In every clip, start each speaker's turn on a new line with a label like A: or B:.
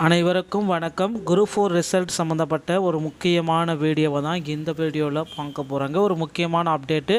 A: அனைவருக்கும் வணக்கம். Group 4 result சம்மந்தப்பட்ட ஒரு முக்கியமான வீடியோவை தான் இந்த வீடியோவில் பார்க்க போகிறாங்க. ஒரு முக்கியமான அப்டேட்டு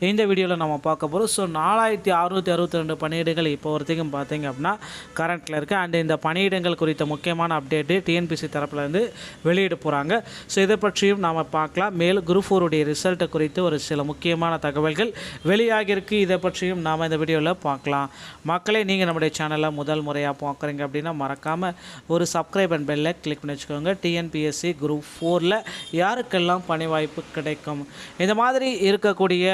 A: இந்த வீடியோவில் நம்ம பார்க்க போகிறோம். ஸோ 4662 பணியிடங்கள் இப்போ வரைக்கும் பார்த்தீங்க அப்படின்னா கரண்ட்டில் இருக்குது. அண்ட் இந்த பணியிடங்கள் குறித்த முக்கியமான அப்டேட்டு டிஎன்பிசி தரப்புலேருந்து வெளியிட போகிறாங்க. ஸோ இதை பற்றியும் நாம் பார்க்கலாம். மேலும் குரூப் 4 உடைய ரிசல்ட்டை குறித்து ஒரு சில முக்கியமான தகவல்கள் வெளியாகிருக்கு. இதை பற்றியும் நாம் இந்த வீடியோவில் பார்க்கலாம். மக்களே, நீங்கள் நம்முடைய சேனலை முதல் முறையாக பார்க்குறீங்க அப்படின்னா மறக்காமல் ஒரு சப்ஸ்கிரைப் அண்ட் பெல்லை கிளிக் பண்ணி வச்சுக்கோங்க. டிஎன்பிஎஸ்சி குரூப் 4ல் யாருக்கெல்லாம் பணி வாய்ப்பு கிடைக்கும், இந்த மாதிரி இருக்கக்கூடிய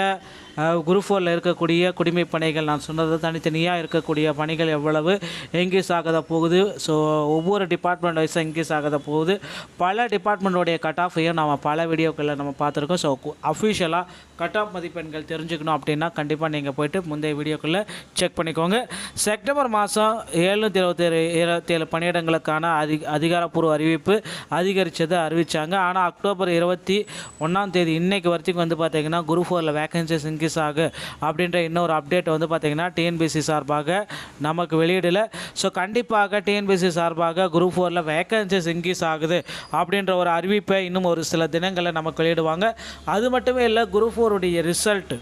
A: குரூப் 4ல் இருக்கக்கூடிய குடிமை பணிகள் நான் சொன்னது தனித்தனியாக இருக்கக்கூடிய பணிகள் எவ்வளவு எங்கேஸ் ஆகத போகுது. ஸோ ஒவ்வொரு டிபார்ட்மெண்ட் வைஸாக எங்கேஸ் ஆகத போகுது. பல டிபார்ட்மெண்ட்டோடைய கட் ஆஃபையும் நம்ம பல வீடியோக்களில் நம்ம பார்த்துருக்கோம். ஸோ அஃபிஷியலாக கட் ஆஃப் மதிப்பெண்கள் தெரிஞ்சுக்கணும் அப்படின்னா கண்டிப்பாக நீங்கள் போய்ட்டு முந்தைய வீடியோக்களில் செக் பண்ணிக்கோங்க. செப்டம்பர் மாதம் 727 பணியிடங்களுக்கான அதிகாரப்பூர்வ அறிவிப்பு அறிவித்தாங்க. ஆனால் அக்டோபர் 21 இன்றைக்கு வரைக்கும் பார்த்திங்கன்னா குரூப் 4ல் வேகன்சிஸ் இன்க்ரீஸ் ஆகு அப்படின்ற இன்னொரு அப்டேட் பார்த்திங்கன்னா டிஎன்பிசி சார்பாக நமக்கு வெளியிடலை. ஸோ கண்டிப்பாக டிஎன்பிசி சார்பாக குரூப் 4ல் வேகன்சிஸ் இன்க்ரீஸ் ஆகுது அப்படின்ற ஒரு அறிவிப்பை இன்னும் ஒரு சில தினங்களில் நமக்கு வெளியிடுவாங்க. அது மட்டுமே இல்லை, குரூப் 4 உடைய ரிசல்ட்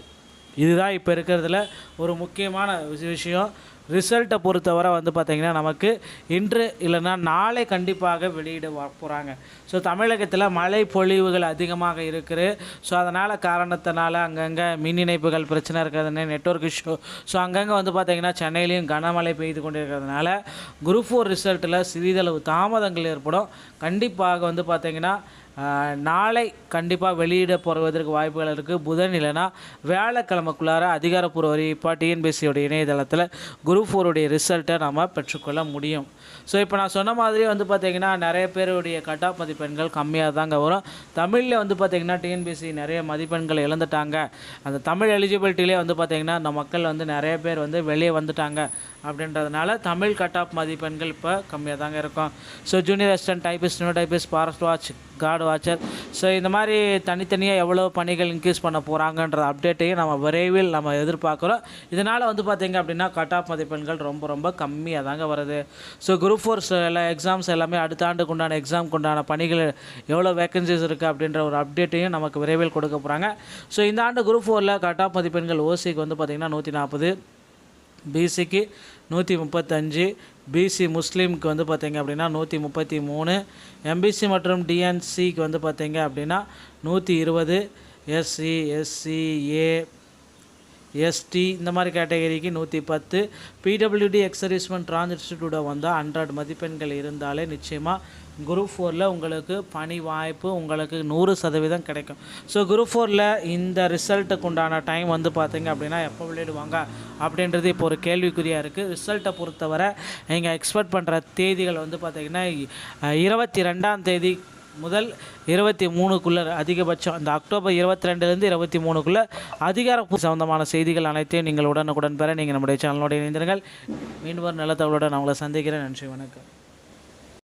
A: இதுதான் இப்போ இருக்கிறதுல ஒரு முக்கியமான விஷயம். ரிசல்ட்டை பொறுத்தவரை பார்த்திங்கன்னா நமக்கு இன்று இல்லைன்னா நாளை கண்டிப்பாக வெளியிட போகிறாங்க. ஸோ தமிழகத்தில் மழை பொழிவுகள் அதிகமாக இருக்குது. ஸோ அதனால் காரணத்தினால அங்கங்கே மின் இணைப்புகள் பிரச்சனை இருக்கிறதுனே நெட்வொர்க் இஷ்யூ. ஸோ அங்கங்கே பார்த்திங்கன்னா சென்னையிலையும் கனமழை பெய்து கொண்டு இருக்கிறதுனால குரூப் 4 ரிசல்ட்டில் சிறிதளவு தாமதங்கள் ஏற்படும். கண்டிப்பாக பார்த்திங்கன்னா நாளை கண்டிப்பாக வெளியிட போடுவதற்கு வாய்ப்புகள் இருக்குது. புதன் இல்லைனா வியாழக்கிழமைக்குள்ளார அதிகாரப்பூர்வ அறிவிப்பாக டிஎன்பிசியோடைய இணையதளத்தில் குரூப் 4 உடைய ரிசல்ட்டை நம்ம பெற்றுக்கொள்ள முடியும். ஸோ இப்போ நான் சொன்ன மாதிரி பார்த்திங்கன்னா நிறைய பேருடைய கட் ஆஃப் மதிப்பெண்கள் கம்மியாக தாங்க வரும். தமிழில் பார்த்திங்கன்னா டிஎன்பிசி நிறைய மதிப்பெண்கள் இழந்துட்டாங்க. அந்த தமிழ் எலிஜிபிலிட்டிலே பார்த்திங்கன்னா அந்த மக்கள் நிறைய பேர் வெளியே வந்துட்டாங்க. அப்படின்றதுனால தமிழ் கட் ஆஃப் மதிப்பெண்கள் இப்போ கம்மியாக தாங்க இருக்கும். So junior assistant typist, new typist, forest watch, card watcher, so இந்த மாதிரி தனித்தனியாக எவ்வளோ பணிகள் இன்க்ரீஸ் பண்ண போகிறாங்கன்ற அப்டேட்டையும் நம்ம விரைவில் நம்ம எதிர்பார்க்குறோம். இதனால் பார்த்திங்க அப்படின்னா கட் ஆஃப் மதிப்பெண்கள் ரொம்ப கம்மியாக தாங்க வருது. ஸோ குரூப் 4 எல்லாம் எக்ஸாம்ஸ் எல்லாமே அடுத்த ஆண்டுக்கு உண்டான எக்ஸாமுக்கு உண்டான பணிகள் எவ்வளோ வேக்கன்சிஸ் இருக்குது அப்படின்ற ஒரு அப்டேட்டையும் நமக்கு விரைவில் கொடுக்க போகிறாங்க. ஸோ இந்த ஆண்டு குரூப் 4ல் கட் ஆஃப் மதிப்பெண்கள் ஓசிக்கு பார்த்திங்கன்னா 140, பிசிக்கு 135, பிசி முஸ்லீமுக்கு பார்த்திங்க அப்படின்னா 133, எம்பிசி மற்றும் டிஎன்சிக்கு பார்த்திங்க அப்படின்னா 120, எஸ்சி, எஸ்சி, எஸ்டி இந்த மாதிரி கேட்டகரிக்கு 110, பிடபிள்யூடி எக்ஸர்வீஸ்மெண்ட் டிரான்ஸ்டியூட்டோட 100 மதிப்பெண்கள் இருந்தாலே நிச்சயமாக குரூப் 4ல் உங்களுக்கு பணி வாய்ப்பு உங்களுக்கு 100% கிடைக்கும். ஸோ குரூப் 4ல் இந்த ரிசல்ட்டுக்கு உண்டான டைம் பார்த்திங்க அப்படின்னா எப்போ வெளியிடுவாங்க அப்படின்றது இப்போ ஒரு கேள்விக்குறியாக இருக்குது. ரிசல்ட்டை பொறுத்தவரை நீங்கள் எக்ஸ்பெக்ட் பண்ணுற தேதிகள் பார்த்திங்கன்னா 22 முதல் 23க்குள்ளே அதிகபட்சம் இந்த அக்டோபர் 22லேருந்து 23க்குள்ளே அதிகாரப்பூர்வ சம்பந்தமான செய்திகள் அனைத்தையும் நீங்கள் உடனுக்குடன் பெற நீங்கள் நம்முடைய சேனலோட இணைந்திருங்கள். மீண்டும் ஒரு நல்ல தகவலோடு நான் உங்களை சந்திக்கிறேன். நன்றி, வணக்கம்.